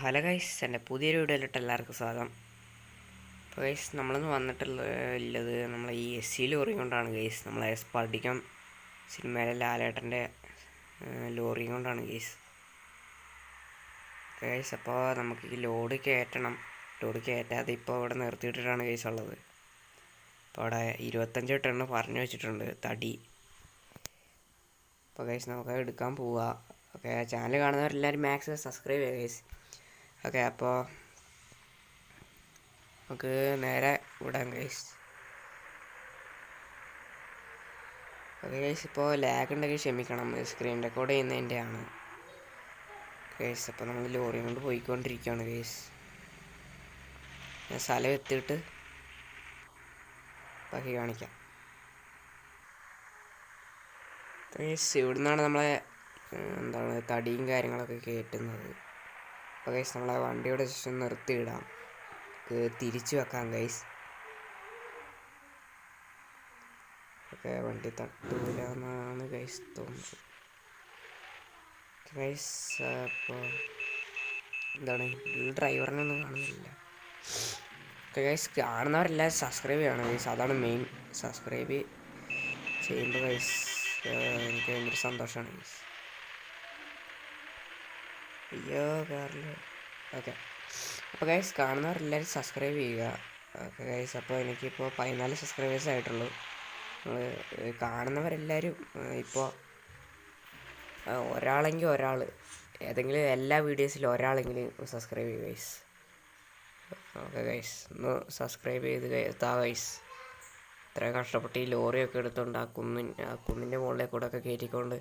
Hello guys, എൻ്റെ പുതിയൊരു വീഡിയോയിലിട്ട് എല്ലാവർക്കും സ്വാഗതം. അപ്പോൾ ഗൈസ്, നമ്മളിന്ന് വന്നിട്ടുള്ളത് നമ്മളെ ഈ SC ലോറി കൊണ്ടാണ് ഗൈസ്. നമ്മളെ സ്പടികം സിനിമയിലെ ലാലേട്ടൻ്റെ ലോറി കൊണ്ടാണ് ഗൈസ്. ഗൈസ്, അപ്പോൾ നമുക്ക് ഈ ലോഡ് കയറ്റാതെ ഇപ്പോൾ ഇവിടെ നിർത്തിയിട്ടിട്ടാണ് ഗൈസ് ഉള്ളത്. അപ്പോൾ അവിടെ 25 ടണ്ണ് പറഞ്ഞു വെച്ചിട്ടുണ്ട് തടി. അപ്പോൾ ഗൈസ്, നമുക്ക് എടുക്കാൻ പോവുക. ഓക്കെ, ചാനൽ കാണുന്നവരെല്ലാവരും മാക്സിമം സബ്സ്ക്രൈബ് ചെയ്യുക ഗൈസ്. ഓക്കെ, അപ്പോൾ നമുക്ക് നേരെ വിടാം ഗൈസ്. ഓക്കെ ഗൈസ്, ഇപ്പോൾ ലാഗ് ഉണ്ടെങ്കിൽ ക്ഷമിക്കണം, സ്ക്രീൻ റെക്കോർഡ് ചെയ്യുന്നതിൻ്റെ ആണ് ഗൈസ്. അപ്പോൾ നമ്മൾ ലോറി കൊണ്ട് പോയിക്കൊണ്ടിരിക്കുകയാണ് ഗൈസ്. ഞാൻ സ്ഥലം എത്തിയിട്ട് ബാക്കി കാണിക്കാം ഗൈസ്. ഇവിടുന്നാണ് നമ്മളെ തടിയും കാര്യങ്ങളൊക്കെ കയറ്റുന്നത്. അപ്പോൾ ഗൈസ്, നമ്മളെ വണ്ടിയുടെ ജസ്റ്റ് നിർത്തിയിടാം, തിരിച്ചു വെക്കാം ഗൈസ്. ഓക്കെ, വണ്ടി തട്ടൂല എന്നാണ് ഗൈസ് തോന്നുന്നത് ഗൈസ്. അപ്പോൾ ഡ്രൈവറിനൊന്നും കാണുന്നില്ല. ഓക്കെ ഗൈസ്, കാണുന്നവരെല്ലാം സബ്സ്ക്രൈബ് ചെയ്യണം ഗൈസ്, അതാണ് മെയിൻ. സബ്സ്ക്രൈബ് ചെയ്യുമ്പോൾ ഗൈസ് എനിക്ക് ഭയങ്കര സന്തോഷമാണ് ഗൈസ്. അയ്യോ കാറിൽ. ഓക്കെ, അപ്പോൾ ഗൈസ്, കാണുന്നവരെല്ലാവരും സബ്സ്ക്രൈബ് ചെയ്യുക. ഓക്കെ ഗൈസ്, അപ്പോൾ എനിക്കിപ്പോൾ 14 സബ്സ്ക്രൈബേഴ്സ് ആയിട്ടുള്ളൂ. കാണുന്നവരെല്ലാവരും ഇപ്പോൾ ഒരാളെങ്കിൽ ഒരാൾ, ഏതെങ്കിലും എല്ലാ വീഡിയോസിലും ഒരാളെങ്കിലും സബ്സ്ക്രൈബ് ചെയ്യുക ഗൈസ്. ഓക്കെ ഗൈസ്, ഒന്ന് സബ്സ്ക്രൈബ് ചെയ്ത് ഗൈസ്. ഇത്ര കഷ്ടപ്പെട്ട് ഈ ലോറിയൊക്കെ എടുത്തുകൊണ്ട് ആ കുന്നിൻ്റെ മുകളിലേക്ക് കൂടെ ഒക്കെ കയറ്റിക്കൊണ്ട്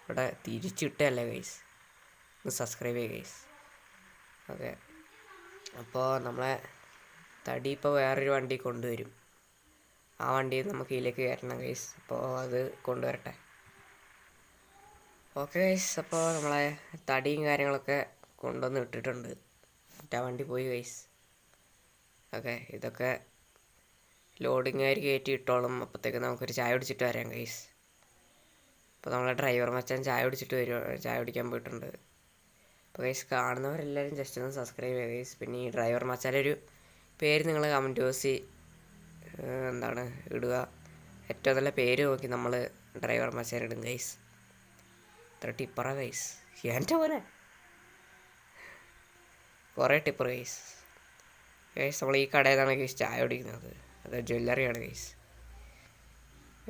ഇവിടെ തിരിച്ചിട്ടല്ലേ ഗൈസ്. ഒന്ന് സബ്സ്ക്രൈബ് ചെയ്യുക ഗൈസ്. ഓക്കെ, അപ്പോൾ നമ്മളെ തടി ഇപ്പോൾ വേറൊരു വണ്ടി കൊണ്ടുവരും. ആ വണ്ടി നമുക്ക് ഇതിലേക്ക് കയറ്റണം ഗൈസ്. അപ്പോൾ അത് കൊണ്ടുവരട്ടെ. ഓക്കെ ഗൈസ്, അപ്പോൾ നമ്മളെ തടിയും കാര്യങ്ങളൊക്കെ കൊണ്ടുവന്ന് ഇട്ടിട്ടുണ്ട്. മറ്റേ വണ്ടി പോയി ഗൈസ്. ഓക്കെ, ഇതൊക്കെ ലോഡിങ്ങുകാർ കയറ്റി ഇട്ടോളും. അപ്പോഴത്തേക്ക് നമുക്കൊരു ചായ കുടിച്ചിട്ട് വരാം ഗൈസ്. അപ്പോൾ നമ്മളെ ഡ്രൈവർ മച്ചാൻ ചായ കുടിക്കാൻ പോയിട്ടുണ്ട്. അപ്പോൾ ഗൈസ്, കാണുന്നവരെല്ലാവരും ജസ്റ്റ് ഒന്ന് സബ്സ്ക്രൈബ് ചെയ്യുക ഗൈസ്. പിന്നെ ഈ ഡ്രൈവർ മച്ചാൻ്റെ ഒരു പേര് നിങ്ങൾ കമൻറ്റ് ബോക്സിൽ ഇടുക. ഏറ്റവും നല്ല പേര് നോക്കി നമ്മൾ ഡ്രൈവർ മച്ചാൻ ഇടും ഗൈസ്. ഇത്ര ടിപ്പറ ഗൈസ്, എൻ്റെ പോലെ കുറേ ടിപ്പർ ഗൈസ്. ഗൈസ്, നമ്മൾ ഈ കടയിൽ നിന്നാണ് ഗൈസ് ചായ കുടിക്കുന്നത്. അത് ജ്വല്ലറിയാണ് ഗൈസ്.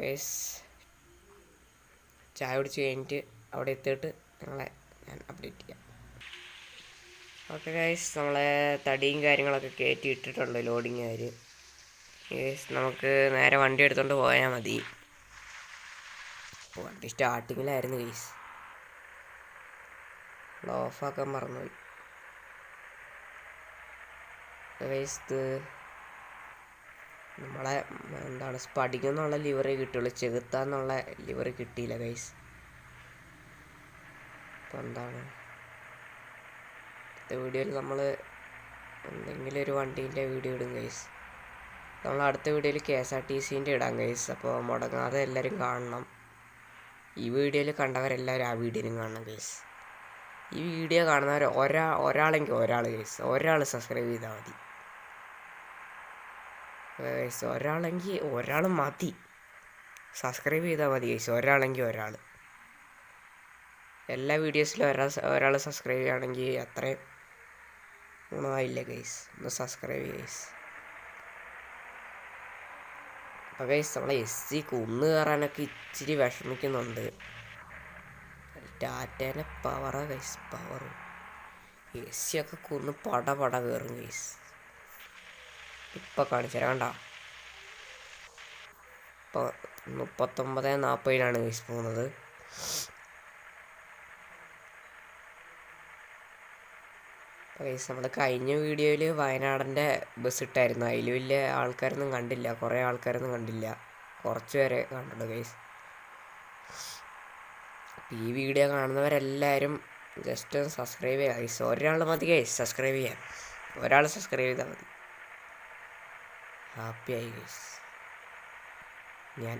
ഗൈസ്, ചായ കുടിച്ച് കഴിഞ്ഞിട്ട് അവിടെ എത്തിയിട്ട് ഞാൻ അപ്ഡേറ്റ് ചെയ്യാം. ഓക്കെ ഗൈസ്, നമ്മളെ തടിയും കാര്യങ്ങളൊക്കെ കയറ്റി ഇട്ടിട്ടുണ്ട് ലോഡിങ്ങുകാർ. ഗൈസ്, നമുക്ക് നേരെ വണ്ടി എടുത്തുകൊണ്ട് പോയാൽ മതി. വണ്ടി സ്റ്റാർട്ടിങ്ങിലായിരുന്നു ഗൈസ്, ഓഫാക്കാൻ മറന്നുപോയി ഗൈസ്. നമ്മളെ സ്പടികം എന്നുള്ള ലിവറി കിട്ടുള്ളൂ, ചെകുത്താന്നുള്ള ലിവറി കിട്ടിയില്ല ഗൈസ്. അപ്പോൾ അടുത്ത വീഡിയോയിൽ നമ്മൾ എന്തെങ്കിലും ഒരു വണ്ടീൻ്റെ വീഡിയോ ഇടും ഗൈസ്. നമ്മൾ അടുത്ത വീഡിയോയിൽ KSRTCൻ്റെ ഇടാം ഗൈസ്. അപ്പോൾ മുടങ്ങാതെ എല്ലാവരും കാണണം. ഈ വീഡിയോയിൽ കണ്ടവരെല്ലാവരും ആ വീഡിയോയിലും കാണണം ഗൈസ്. ഈ വീഡിയോ കാണുന്നവർ ഒരാളെങ്കിൽ ഒരാൾ ഗൈസ്, ഒരാൾ സബ്സ്ക്രൈബ് ചെയ്താൽ മതി ഗൈസ്. ഒരാളെങ്കിൽ ഒരാൾ മതി, സബ്സ്ക്രൈബ് ചെയ്താൽ മതി ഗൈസ്. ഒരാളെങ്കിൽ ഒരാൾ. എല്ലാ വീഡിയോസിലും ഒരാൾ സബ്സ്ക്രൈബ് ചെയ്യുകയാണെങ്കിൽ അത്രയും ഗുണമായില്ല ഗൈസ്. ഒന്ന് സബ്സ്ക്രൈബ് ചെയ്യുക ഗൈസ്. അപ്പോൾ ഗൈസ്, നമ്മളെ SC കുന്ന് കയറാനൊക്കെ ഇച്ചിരി വിഷമിക്കുന്നുണ്ട്. ടാറ്റേൻ്റെ പവറാണ് ഗൈസ്, പവർ. SC ഒക്കെ കുന്ന് പട കയറും ഗൈസ്. ഇപ്പം കാണിച്ചു തരാം, കണ്ട. ഇപ്പോൾ 39:40 ഗൈസ് പോകുന്നത്. ഗൈസ്, നമ്മൾ കഴിഞ്ഞ വീഡിയോയിൽ വയനാടിൻ്റെ ബസ് ഇട്ടായിരുന്നു. അതിൽ വലിയ ആൾക്കാരൊന്നും കണ്ടില്ല, കുറേ ആൾക്കാരൊന്നും കണ്ടില്ല, കുറച്ച് പേരെ കണ്ടുള്ളൂ ഗൈസ്. അപ്പോൾ ഈ വീഡിയോ കാണുന്നവരെല്ലാവരും ജസ്റ്റ് ഒന്ന് സബ്സ്ക്രൈബ് ചെയ്യുക ഗൈസ്. ഒരാൾ മതി ഗൈസ് സബ്സ്ക്രൈബ് ചെയ്യാൻ, ഒരാൾ സബ്സ്ക്രൈബ് ചെയ്താൽ മതി. ഹാപ്പിയായി ഗൈസ് ഞാൻ.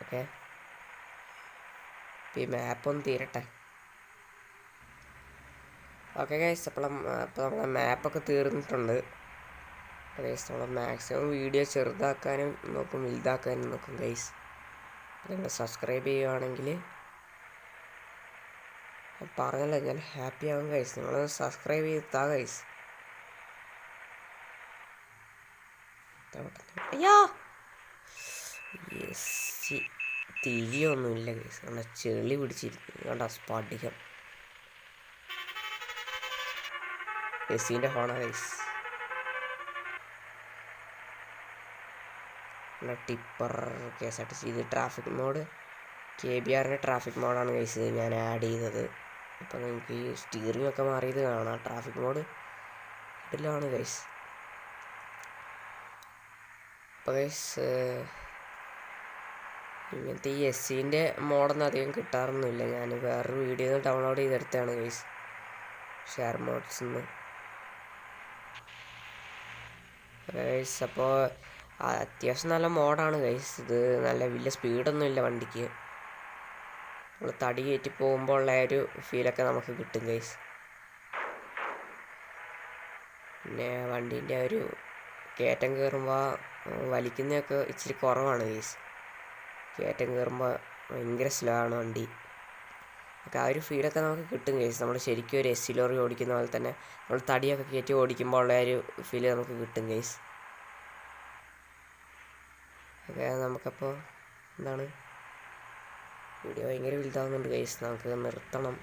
ഓക്കെ, ഈ മാപ്പൊന്ന് തീരട്ടെ. ഓക്കെ ഗൈസ്, അപ്പോൾ നമ്മളെ മാപ്പൊക്കെ തീർന്നിട്ടുണ്ട്. ഗൈസ് നമ്മൾ മാക്സിമം വീഡിയോ ചെറുതാക്കാനും നോക്കും, വലുതാക്കാനും നോക്കും ഗൈസ്. നിങ്ങൾ സബ്സ്ക്രൈബ് ചെയ്യുകയാണെങ്കിൽ പറഞ്ഞല്ലോ ഞാൻ ഹാപ്പി ആവും ഗൈസ്. നിങ്ങൾ സബ്സ്ക്രൈബ് ചെയ്താ ഗൈസ്. അയ്യോ തിരിയൊന്നുമില്ല ഗൈസ്, കണ്ട ചെളി പിടിച്ചിരിക്കുന്നു, കണ്ട സ്പടികം. എസിൻ്റെ ഹോണാ ഗൈസ്. ടിപ്പർ KSRTC ഇത് ട്രാഫിക് മോഡ്, KBRൻ്റെ ട്രാഫിക് മോഡാണ് ഗൈസ് ഞാൻ ആഡ് ചെയ്തത്. അപ്പോൾ നിങ്ങൾക്ക് ഈ സ്റ്റീറിംഗ് ഒക്കെ മാറിയത് കാണാം. ട്രാഫിക് മോഡ് ഇതിലാണ് ഗൈസ്. അപ്പോൾ ഗൈസ് ഇങ്ങനത്തെ ഈ SCൻ്റെ മോഡൊന്നും അധികം കിട്ടാറൊന്നുമില്ല. ഞാൻ വേറൊരു വീഡിയോ ഡൗൺലോഡ് ചെയ്തെടുത്താണ് ഗൈസ്, ഷെയർ മോഡ്സിൽ നിന്ന് ഗൈസ്. അപ്പോൾ അത്യാവശ്യം നല്ല മോഡാണ് ഗൈസ്. ഇത് നല്ല വലിയ സ്പീഡൊന്നും ഇല്ല വണ്ടിക്ക്. നമ്മൾ തടി കയറ്റി പോകുമ്പോൾ ഉള്ള ഒരു ഫീലൊക്കെ നമുക്ക് കിട്ടും ഗൈസ്. പിന്നെ വണ്ടീൻ്റെ ഒരു കയറ്റം കയറുമ്പോൾ വലിക്കുന്നതൊക്കെ ഇച്ചിരി കുറവാണ് ഗൈസ്. കയറ്റം കയറുമ്പോൾ ഭയങ്കര സ്ലോ ആണ് വണ്ടി. ഒക്കെ ആ ഒരു ഫീലൊക്കെ നമുക്ക് കിട്ടും ഗൈസ്. നമ്മൾ ശരിക്കും ഒരു SC ലോറി ഓടിക്കുന്ന പോലെ തന്നെ നമ്മൾ തടിയൊക്കെ കയറ്റി ഓടിക്കുമ്പോൾ ഉള്ള ഒരു ഫീല് നമുക്ക് കിട്ടും ഗൈസ്. ഓക്കെ, നമുക്കപ്പോൾ എന്താണ് വീഡിയോ ഭയങ്കര വലുതാവുന്നുണ്ട് ഗൈസ്, നമുക്ക് നിർത്തണം.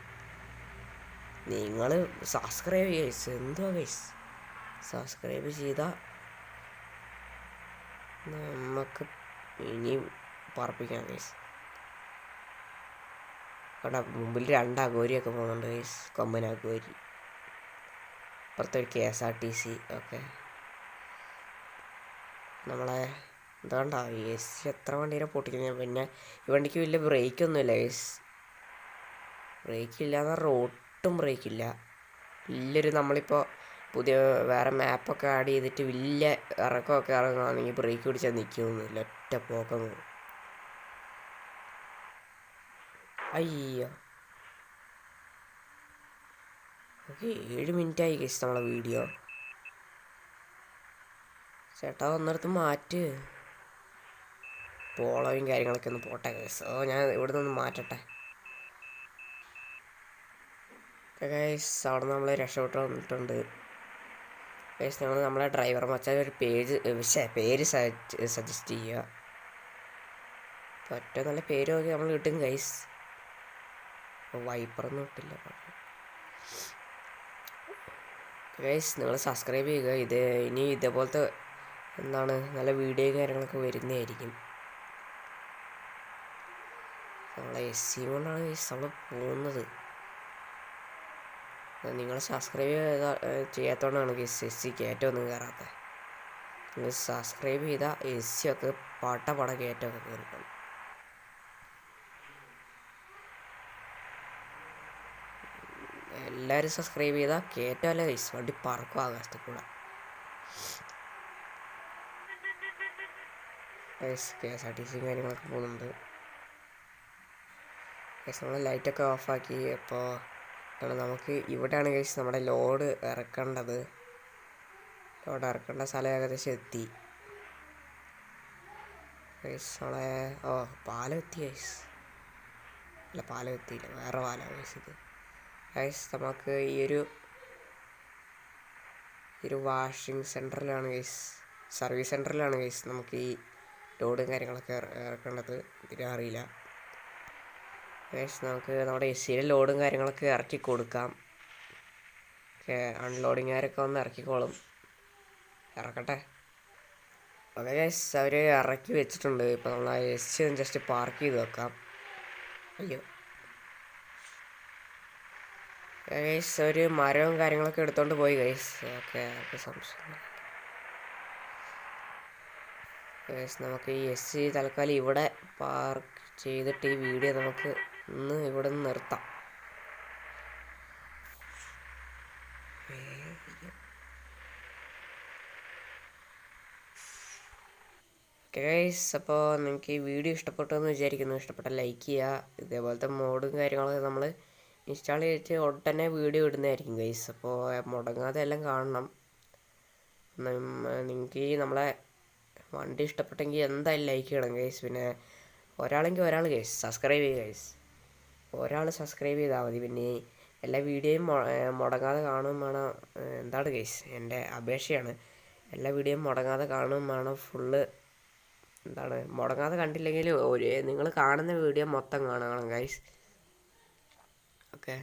നിങ്ങൾ സബ്സ്ക്രൈബ് ചെയ്യുക ഗൈസ്. എന്തുവാ ഗൈസ്, സബ്സ്ക്രൈബ് ചെയ്താൽ നമുക്ക് ഇനിയും പറപ്പിക്കാം ഗൈസ്. അവിടെ മുമ്പിൽ 2 അഗോരിയൊക്കെ പോകുന്നുണ്ട് ഗൈസ്, കൊമ്പൻ അഗോരി. അപ്പുറത്തൊരു KSRTC. ഓക്കെ, നമ്മളെ എന്താണ്ട SC എത്ര വണ്ടീനെ പൊട്ടിക്കുന്നത്. പിന്നെ ഈ വണ്ടിക്ക് വലിയ ബ്രേക്കൊന്നുമില്ല ഗൈസ്. ബ്രേക്കില്ല എന്ന് പറഞ്ഞാൽ ഒട്ടും ബ്രേക്കില്ല. വലിയൊരു നമ്മളിപ്പോൾ പുതിയ വേറെ മാപ്പൊക്കെ ആഡ് ചെയ്തിട്ട് വലിയ ഇറക്കമൊക്കെ ഇറങ്ങുകയാണെങ്കിൽ ബ്രേക്ക് പിടിച്ചാൽ നിൽക്കുകയൊന്നുമില്ല, ഒറ്റ പോക്കങ്ങ്. അയ്യോ, ഓക്കെ 7 മിനിറ്റായി ഗൈസ് നമ്മളെ വീഡിയോ. ചേട്ടാ ഒന്നിടത്ത് മാറ്റ്, പോളവും കാര്യങ്ങളൊക്കെ ഒന്ന് പോട്ടെ ഗൈസ്. ഞാൻ ഇവിടെ നിന്ന് മാറ്റട്ടെ ഗൈസ്. അവിടെ നിന്ന് നമ്മൾ രക്ഷപ്പെട്ട് വന്നിട്ടുണ്ട് ഗൈസ്. ഞങ്ങൾ നമ്മളെ ഡ്രൈവർ മച്ചാൻ ഒരു പേര് സജസ്റ്റ് ചെയ്യുക. അപ്പോൾ ഏറ്റവും നല്ല പേര് നോക്കി നമ്മൾ കിട്ടും ഗൈസ്. വൈപ്പറൊന്നും കിട്ടില്ല ഗൈസ്. നിങ്ങൾ സബ്സ്ക്രൈബ് ചെയ്യുക. ഇനി ഇതേപോലത്തെ എന്താണ് നല്ല വീഡിയോയും കാര്യങ്ങളൊക്കെ വരുന്നതായിരിക്കും. നമ്മളെ SC കൊണ്ടാണ് ഗൈസ് നമ്മൾ പോകുന്നത്. നിങ്ങൾ സബ്സ്ക്രൈബ് ചെയ്യാത്തതുകൊണ്ടാണ് ഗൈസ് SC കയറ്റമൊന്നും കയറാത്തത്. നിങ്ങൾ സബ്സ്ക്രൈബ് ചെയ്താൽ SC ഒക്കെ പട കയറ്റമൊക്കെ കയറിക്കണം. എല്ലാവരും സബ്സ്ക്രൈബ് ചെയ്താൽ കയറ്റമല്ല ഗൈസ്, വണ്ടി പറക്കും ആകാശത്തിൽ കൂടെ ഗൈസ്. KSRTC കാര്യങ്ങളൊക്കെ പോകുന്നുണ്ട് ഗൈസ്. നമ്മൾ ലൈറ്റൊക്കെ ഓഫാക്കി. അപ്പോൾ നമുക്ക് ഇവിടെയാണ് ഗൈസ് നമ്മുടെ ലോഡ് ഇറക്കേണ്ടത്. ലോഡ് ഇറക്കേണ്ട സ്ഥലം ഏകദേശം എത്തി ഗൈസ്. നമ്മളെ പാലം എത്തി ഗൈസ്. അല്ല, പാലം എത്തിയില്ല, വേറെ പാലമാണ് ഗൈസ് ഇത് ഗൈസ്. നമുക്ക് ഈ ഒരു വാഷിംഗ് സെൻറ്ററിലാണ് ഗൈസ്, സർവീസ് സെൻറ്ററിലാണ് ഗൈസ് നമുക്ക് ഈ ലോഡും കാര്യങ്ങളൊക്കെ ഇറക്കേണ്ടത്. ഇതിനും അറിയില്ല ഗൈസ്. നമുക്ക് നമ്മുടെ SCയിലെ ലോഡും കാര്യങ്ങളൊക്കെ ഇറക്കി കൊടുക്കാം. അൺലോഡിങ്ങുകാരൊക്കെ വന്ന് ഇറക്കിക്കോളും. ഇറക്കട്ടെ. ഓക്കെ ഗൈസ്, അവർ ഇറക്കി വെച്ചിട്ടുണ്ട്. ഇപ്പോൾ നമ്മൾ SC ഒന്ന് ജസ്റ്റ് പാർക്ക് ചെയ്ത് വെക്കാം. അയ്യോ ഗൈസ്, ഒരു മരവും കാര്യങ്ങളൊക്കെ എടുത്തോണ്ട് പോയി ഗൈസ്. ഓക്കെ, സംശയം ഗൈസ്. നമുക്ക് ഈ SC തൽക്കാലം ഇവിടെ പാർക്ക് ചെയ്തിട്ട് ഈ വീഡിയോ നമുക്ക് ഇവിടെ നിന്ന് നിർത്താം. ഗൈസ്, അപ്പോൾ നിങ്ങൾക്ക് ഈ വീഡിയോ ഇഷ്ടപ്പെട്ടു എന്ന് വിചാരിക്കുന്നു. ഇഷ്ടപ്പെട്ട ലൈക്ക് ചെയ്യുക. ഇതേപോലത്തെ മോഡും കാര്യങ്ങളൊക്കെ നമ്മൾ ഇൻസ്റ്റാൾ ചെയ്തിട്ട് ഉടനെ വീഡിയോ ഇടുന്നതായിരിക്കും ഗൈസ്. അപ്പോൾ മുടങ്ങാതെ എല്ലാം കാണണം. നിങ്ങൾക്ക് ഈ നമ്മളെ വണ്ടി ഇഷ്ടപ്പെട്ടെങ്കിൽ എന്തായാലും ലൈക്ക് ചെയ്യണം ഗൈസ്. പിന്നെ ഒരാളെങ്കിൽ ഒരാൾ ഗൈസ് സബ്സ്ക്രൈബ് ചെയ്യുക ഗൈസ്. ഒരാൾ സബ്സ്ക്രൈബ് ചെയ്താൽ മതി. പിന്നെ എല്ലാ വീഡിയോയും മുടങ്ങാതെ കാണുകയും വേണം. എന്താണ് ഗൈസ്, എൻ്റെ അപേക്ഷയാണ്. എല്ലാ വീഡിയോയും മുടങ്ങാതെ കാണുകയും വേണം. ഫുള്ള് എന്താണ് മുടങ്ങാതെ കണ്ടില്ലെങ്കിൽ നിങ്ങൾ കാണുന്ന വീഡിയോ മൊത്തം കാണണം ഗൈസ്. ഓക്കെ,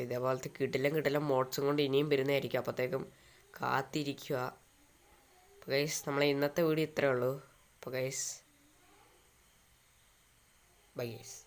ഇതേപോലത്തെ കിടിലം മോഡ്സും കൊണ്ട് ഇനിയും വരുന്നതായിരിക്കും. അപ്പോഴത്തേക്കും കാത്തിരിക്കുക. അപ്പോൾ ഗൈസ് നമ്മളെ ഇന്നത്തെ വീഡിയോ ഇത്രയേ ഉള്ളൂ. അപ്പോൾ ഗൈസ് ബൈ ഗൈസ്.